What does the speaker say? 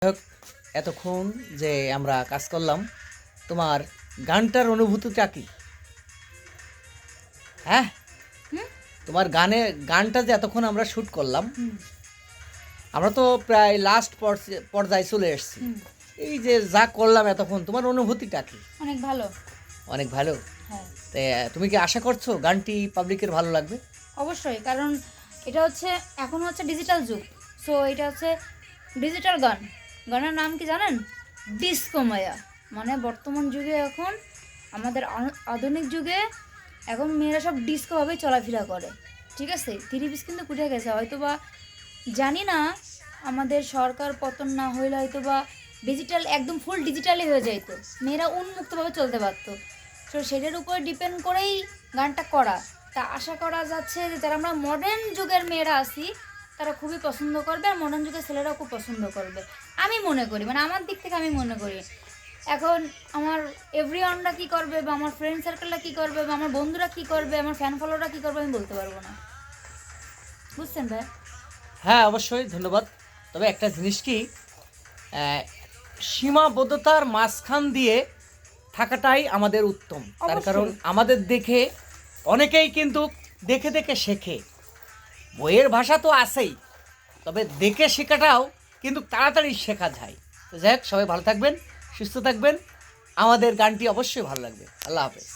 যাই হোক, এতক্ষণ যে আমরা কাজ করলাম, তোমার গানটার অনুভূতিটা কি? হ্যাঁ, হুম? গানটা যে এতক্ষণ আমরা শ্যুট করলাম, হুম, আমরা তো প্রায় লাস্ট পর্যায়ে চলে এসেছি। হুম। এই যে যা করলাম এতক্ষণ, তোমার অনুভূতিটা কি? অনেক ভালো। অনেক ভালো। হ্যাঁ, তাই তুমি কি আশা করছো গানটি পাবলিকের ভালো লাগবে? অবশ্যই। কারণ এটা হচ্ছে এখন হচ্ছে ডিজিটাল যুগ। সো এটা হচ্ছে ডিজিটাল গান। গানের নাম কি জানেন? ডিস্কো মায়া। মানে বর্তমান যুগে এখন আমাদের আধুনিক যুগে এখন মেয়েরা সব ডিস্কোভাবেই চলাফেরা করে। ঠিক আছে? থ্রি পিস কিন্তু উঠে গেছে। হয়তোবা জানি না, আমাদের সরকার পতন না হইলে হয়তোবা ডিজিটাল একদম ফুল ডিজিটালই হয়ে যাইতো। মেয়েরা উন্মুক্তভাবে চলতে পারতো। তো সেটার উপর ডিপেন্ড করেই গানটা করা। তা আশা করা যাচ্ছে যে যারা আমরা মডার্ন যুগের মেয়েরা আছি তারা খুবই পছন্দ করবে, আর মডার্ন যুগের ছেলেরাও খুব পছন্দ করবে। আমি মনে করি, মানে আমার দিক থেকে আমি মনে করি। এখন আমার এভরিওয়ানরা কী করবে, বা আমার ফ্রেন্ড সার্কেলরা কী করবে, বা আমার বন্ধুরা কী করবে, আমার ফ্যান ফলোয়াররা কী করবে, আমি বলতে পারবো না। বুঝছেন ভাই? হ্যাঁ, অবশ্যই, ধন্যবাদ। তবে একটা জিনিস কি, আহ, সীমাবদ্ধতার মাঝখান দিয়ে থাকাটাই আমাদের উত্তম। তার কারণ অবশ্যই। আমাদের দেখে অনেকেই কিন্তু দেখে দেখে শেখে। বইয়ের ভাষা তো আছেই, তবে দেখে শেখাটাও কিন্তু তাড়াতাড়ি শেখা যায়। তো যাই হোক, সবাই ভালো থাকবেন, সুস্থ থাকবেন। আমাদের গানটি অবশ্যই ভালো লাগবে। আল্লাহ হাফেজ।